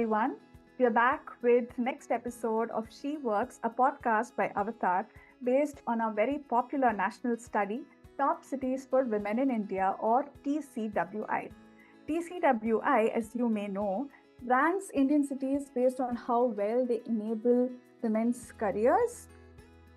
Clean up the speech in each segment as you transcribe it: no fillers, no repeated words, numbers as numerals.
everyone. We are back with next episode of She Works, a podcast by Avtar based on a very popular national study, Top Cities for Women in India or TCWI. TCWI, as you may know, ranks Indian cities based on how well they enable women's careers,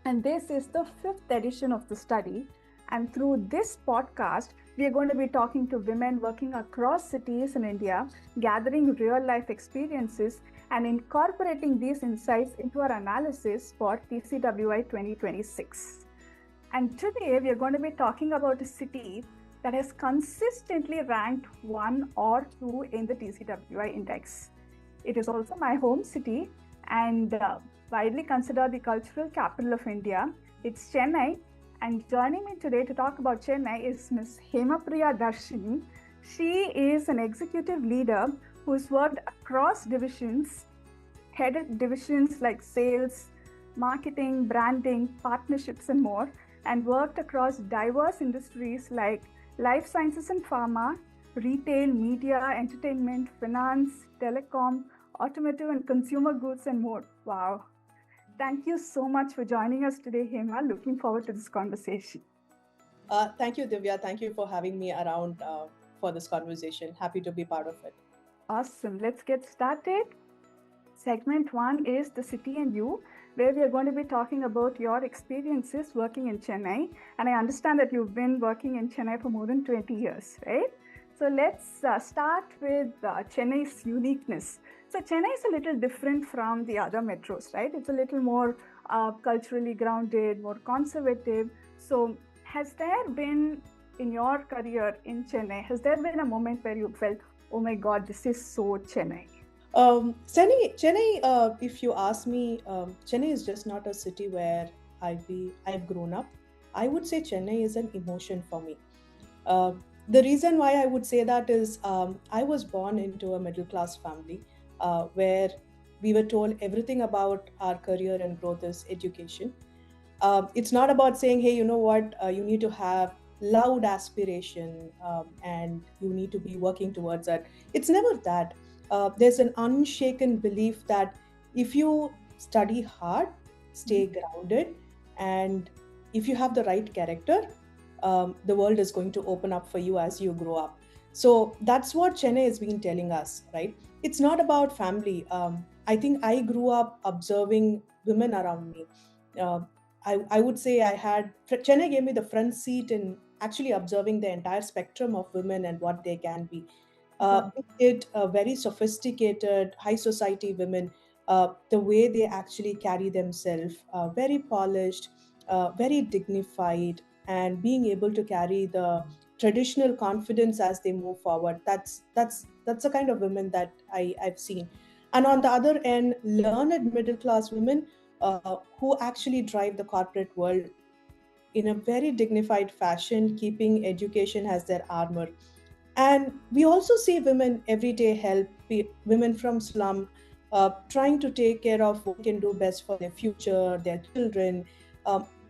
and this is the fifth edition of the study. And through this podcast, we are going to be talking to women working across cities in India, gathering real life experiences and incorporating these insights into our analysis for TCWI 2026. And today we are going to be talking about a city that has consistently ranked 1 or 2 in the TCWI index. It is also my home city and widely considered the cultural capital of India. It's Chennai. And joining me today to talk about Chennai is Ms. Hemapriya Darshini. She is an executive leader who's worked across divisions, headed divisions like sales, marketing, branding, partnerships, and more, and worked across diverse industries like life sciences and pharma, retail, media, entertainment, finance, telecom, automotive and consumer goods, and more. Wow. Thank you so much for joining us today, Hema. Looking forward to this conversation. Thank you, Divya. Thank you for having me around for this conversation. Happy to be part of it. Awesome. Let's get started. Segment 1 is The City and You, where we are going to be talking about your experiences working in Chennai. And I understand that you've been working in Chennai for more than 20 years, right? So let's start with Chennai's uniqueness. So Chennai is a little different from the other metros, right? It's a little more culturally grounded, more conservative. So has there been, in your career in Chennai, has there been a moment where you felt, oh my God, this is so Chennai? Chennai, if you ask me, Chennai is just not a city where I've grown up. I would say Chennai is an emotion for me. The reason why I would say that is I was born into a middle class family where we were told everything about our career and growth is education. It's not about saying, hey, you know what, you need to have loud aspiration and you need to be working towards that. It's never that. There's an unshaken belief that if you study hard, stay grounded, and if you have the right character, the world is going to open up for you as you grow up. So that's what Chennai has been telling us, right? It's not about family. I think I grew up observing women around me. Uh, I would say Chennai gave me the front seat in actually observing the entire spectrum of women and what they can be. Very sophisticated, high society women, the way they actually carry themselves, very polished, very dignified, and being able to carry the traditional confidence as they move forward. That's the kind of women that I've seen. And on the other end, learned middle class women who actually drive the corporate world in a very dignified fashion, keeping education as their armor. And we also see women everyday help women from slum trying to take care of what they can do best for their future, their children.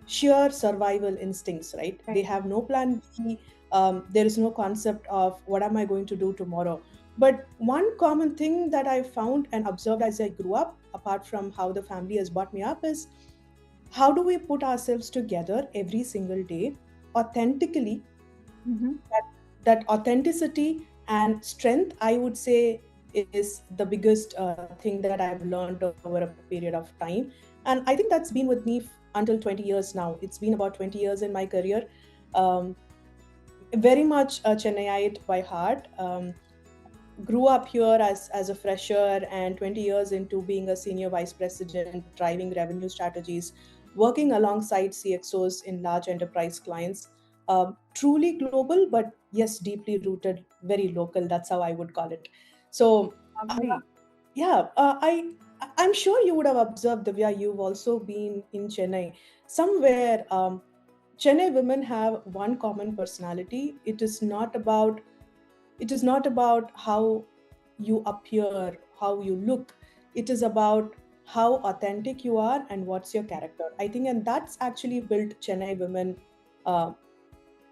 Sheer survival instincts, right? They have no plan B. There is no concept of what am I going to do tomorrow. But one common thing that I found and observed as I grew up, apart from how the family has brought me up, is how do we put ourselves together every single day authentically. That authenticity and strength, I would say, is the biggest thing that I've learned over a period of time. And I think that's been with me until 20 years now. It's been about 20 years in my career. um, very much a Chennaiite by heart. Grew up here as a fresher, and 20 years into being a senior vice president, driving revenue strategies, working alongside CXOs in large enterprise clients. Truly global, but yes, deeply rooted, very local. That's how I would call it. So, uh, yeah, I'm sure you would have observed, Divya, you've also been in Chennai. Somewhere, Chennai women have one common personality. It is not about how you appear, how you look. It is about how authentic you are and what's your character. I think, and that's actually built Chennai women. Uh,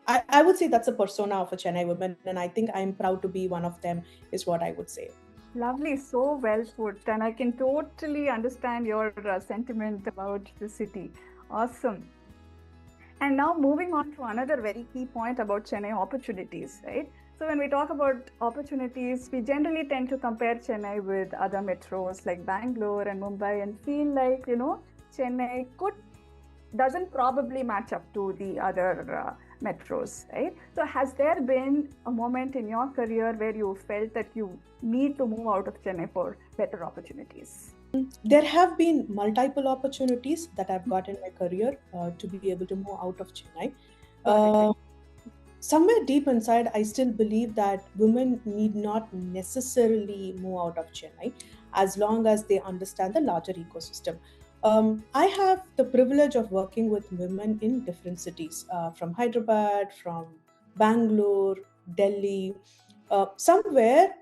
I would say that's a persona of a Chennai woman, and I think I'm proud to be one of them, is what I would say. Lovely, so well put. And I can totally understand your sentiment about the city. Awesome. And now moving on to another very key point about Chennai opportunities, right? So when we talk about opportunities, we generally tend to compare Chennai with other metros like Bangalore and Mumbai and feel like, Chennai could doesn't probably match up to the other metros, right? So has there been a moment in your career where you felt that you need to move out of Chennai for better opportunities? There have been multiple opportunities that I've got in my career to be able to move out of Chennai. Got it. Uh, Somewhere deep inside, I still believe that women need not necessarily move out of Chennai as long as they understand the larger ecosystem. I have the privilege of working with women in different cities, from Hyderabad, from Bangalore, Delhi. Somewhere,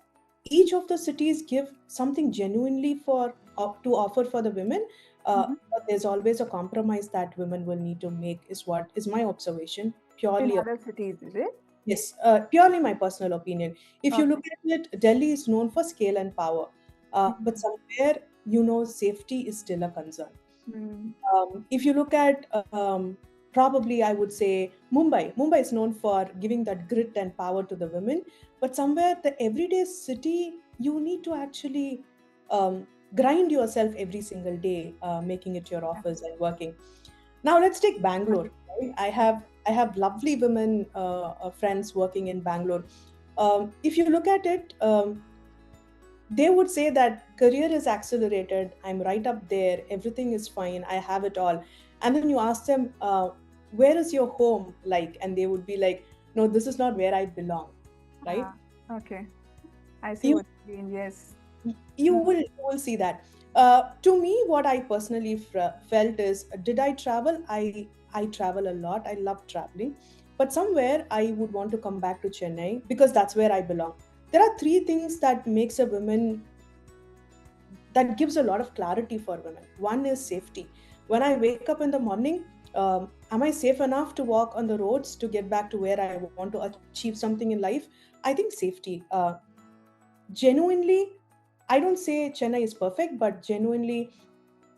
each of the cities give something genuinely to offer for the women. Mhm. But there's always a compromise that women will need to make, is what is my observation, In purely. other cities, is it? Yes, purely my personal opinion. If you Okay. look at it, Delhi is known for scale and power, but Mhm. somewhere, safety is still a concern. Mm. If you look at, probably I would say Mumbai. Mumbai is known for giving that grit and power to the women, but somewhere the everyday city, you need to actually grind yourself every single day, making it your office and working. Now let's take Bangalore. Right? I have lovely women friends working in Bangalore. If you look at it, they would say that career is accelerated. I'm right up there. Everything is fine. I have it all. And then you ask them, where is your home like? And they would be like, no, this is not where I belong. Right? Ah, okay. I see You what you mean. Yes. you Mm. will you will see that. To me, what I personally felt is, did I travel? I travel a lot. I love traveling, but somewhere I would want to come back to Chennai because that's where I belong. There are three things that makes a woman, that gives a lot of clarity for women. One is safety. When I wake up in the morning, am I safe enough to walk on the roads to get back to where I want to achieve something in life? I think safety. Genuinely, I don't say Chennai is perfect, but genuinely,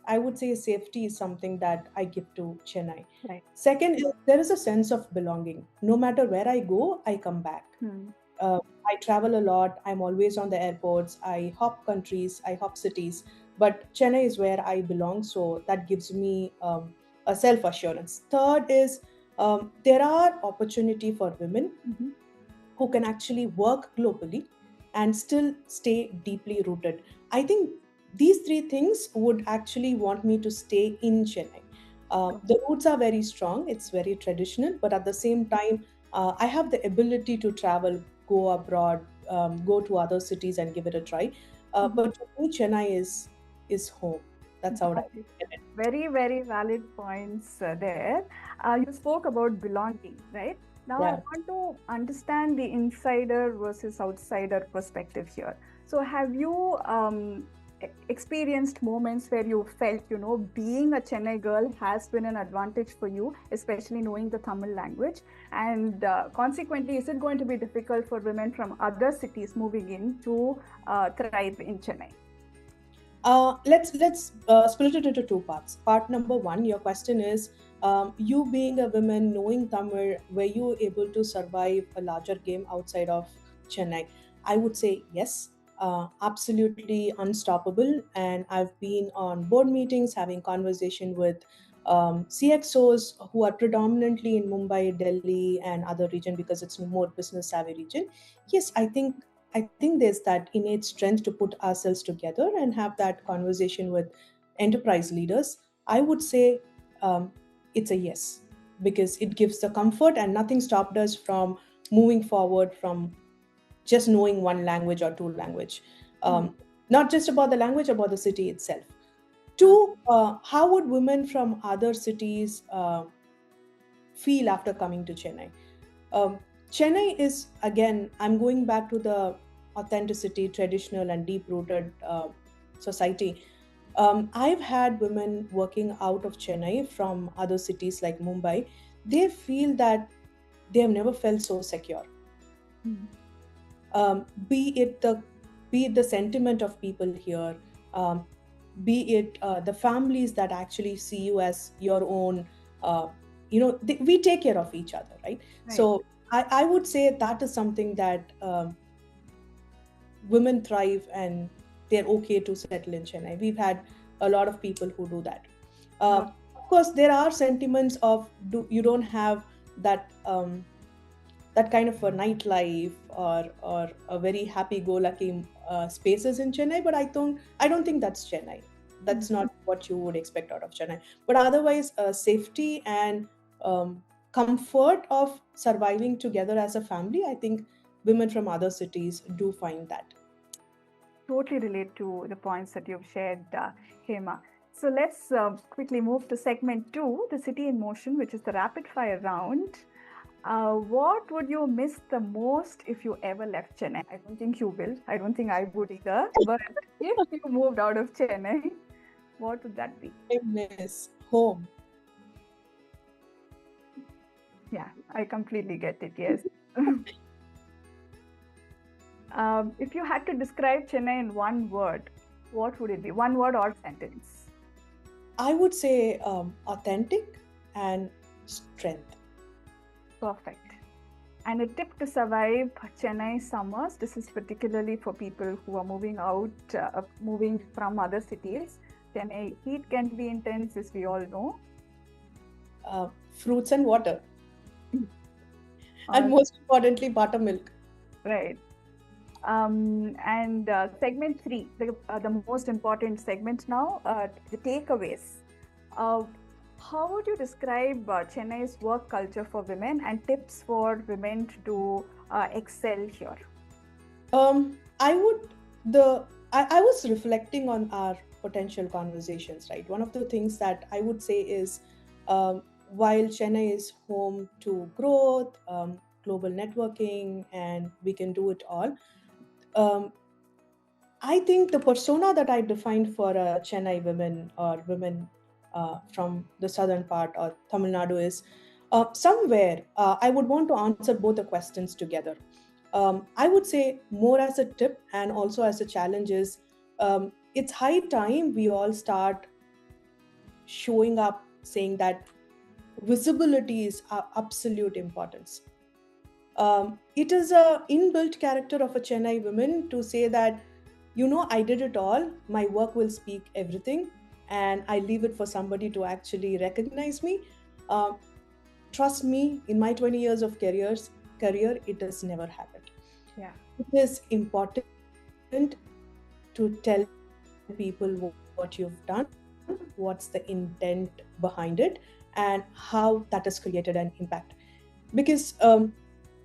I would say safety is something that I give to Chennai. Right. Second is, there is a sense of belonging. No matter where I go, I come back. Hmm. I travel a lot. I'm always on the airports. I hop countries, I hop cities. But Chennai is where I belong, so that gives me a self assurance. Third is, there are opportunity for women Mhm. who can actually work globally and still stay deeply rooted. I think these three things would actually want me to stay in Chennai. The roots are very strong, it's very traditional, but at the same time, I have the ability to travel, go abroad, go to other cities and give it a try. Mhm. But to me, Chennai is home. That's how I Got look it. at it. Very, very valid points there. You spoke about belonging, right? Now, I Yeah. want to understand the insider versus outsider perspective here. So, have you experienced moments where you felt, being a Chennai girl has been an advantage for you, especially knowing the Tamil language? And consequently, is it going to be difficult for women from other cities moving in to thrive in Chennai? Let's split it into two parts. Part number one, your question is, you being a woman, knowing Tamil, were you able to survive a larger game outside of Chennai? I would say yes, absolutely unstoppable. And I've been on board meetings, having conversation with CXOs who are predominantly in Mumbai, Delhi, and other region because it's a more business savvy region. Yes, I think there's that innate strength to put ourselves together and have that conversation with enterprise leaders. I would say, it's a yes, because it gives the comfort and nothing stopped us from moving forward from just knowing one language or two language. Hmm. Not just about the language, about the city itself. Okay. Two, how would women from other cities feel after coming to Chennai? Um, Chennai is, again, I'm going back to the authenticity, traditional, and deep rooted society. I've had women working out of Chennai from other cities like Mumbai. They feel that they have never felt so secure. Hmm. Be it the be it the sentiment of people here, um, be it the families that actually see you as your own. uh, we take care of each other, right? Right. So I would say that is something that women thrive, and they're okay to settle in Chennai. We've had a lot of people who do that. Wow. Of course, there are sentiments of you don't have that that kind of a nightlife, or a very happy-go-lucky spaces in Chennai. But I don't think that's Chennai. Mm. That's not what you would expect out of Chennai. But otherwise, safety and comfort of surviving together as a family, I think women from other cities do find that. Totally relate to the points that you've shared, Hema. So let's quickly move to segment two, the city in motion, which is the rapid fire round. What would you miss the most if you ever left Chennai? I don't think you will. I don't think I would either. But if you moved out of Chennai, what would that be? I miss home. Yeah, I completely get it. Yes. If you had to describe Chennai in one word, what would it be? One word or sentence? I would say authentic and strength. Perfect. And a tip to survive Chennai summers. This is particularly for people who are moving from other cities. Chennai heat can be intense, as we all know. Fruits and water, and Uh, most importantly, buttermilk. right. And segment three, the most important segment now, the takeaways. Uh, how would you describe Chennai's work culture for women and tips for women to excel here? I would the I was reflecting on our potential conversations, right? One of the things that I would say is, while Chennai is home to growth, global networking, and we can do it all. Um, I think the persona that I defined for Chennai women, or women from the southern part or Tamil Nadu, is somewhere I would want to answer both the questions together. I would say, more as a tip and also as a challenge, is it's high time we all start showing up saying that visibility is our absolute importance. It is a inbuilt character of a Chennai woman to say that, I did it all. My work will speak everything, and I leave it for somebody to actually recognize me. Uh, Trust me, in my 20 years of career, it has never happened. Yeah. It is important to tell people what you've done, what's the intent behind it, and how that has created an impact. Because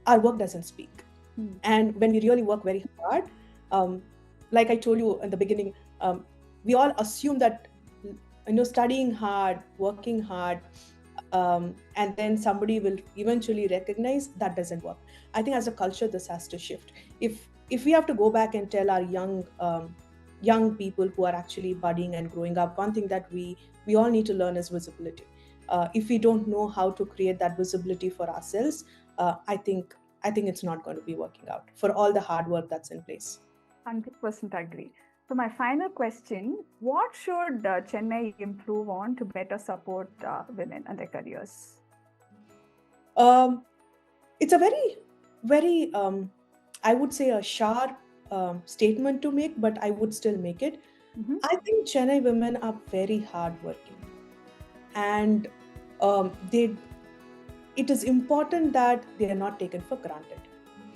our work doesn't speak. Hmm. And when we really work very hard, um, like I told you in the beginning, we all assume that, studying hard, working hard, and then somebody will eventually recognize. That doesn't work. I think as a culture this has to shift. If we have to go back and tell our young people who are actually budding and growing up, one thing that we all need to learn is visibility. If we don't know how to create that visibility for ourselves, I think it's not going to be working out for all the hard work that's in place. 100% agree. So, my final question, what should Chennai improve on to better support women and their careers? Um, it's a very, very, I would say, a sharp statement to make, but I would still make it. Mm-hmm. I think Chennai women are very hardworking, and they. It is important that they are not taken for granted.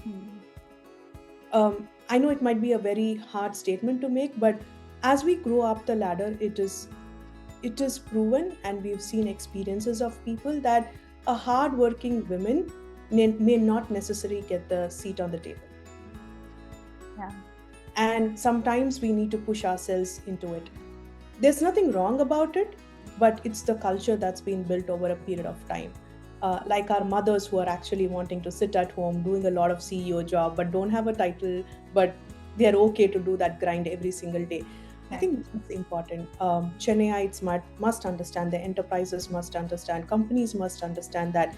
Mm-hmm. I know it might be a very hard statement to make, but as we grow up the ladder, it is proven, and we've seen experiences of people that a hardworking woman may not necessarily get the seat on the table. Yeah. And sometimes we need to push ourselves into it. There's nothing wrong about it, but it's the culture that's been built over a period of time. Like our mothers who are actually wanting to sit at home doing a lot of CEO job but don't have a title, but they're okay to do that grind every single day. I think that's important. Chennaiites must understand, the enterprises must understand, companies must understand that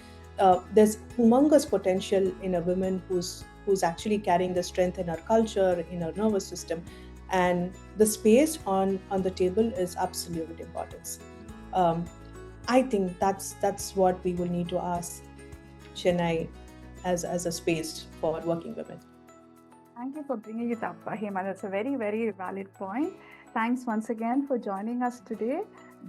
there's humongous potential in a woman who's who's actually carrying the strength in our culture, in our nervous system. And the space on the table is absolute importance. Um, I think that's what we will need to ask Chennai as a space for working women. Thank you for bringing it up, Hema. That's a very, very valid point. Thanks once again for joining us today.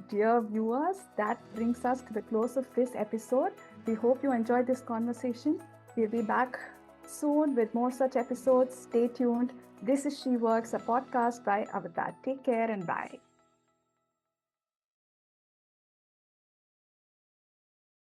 Dear viewers, that brings us to the close of this episode. We hope you enjoyed this conversation. We'll be back soon with more such episodes. Stay tuned. This is She Works, a podcast by Avtar. Take care and bye.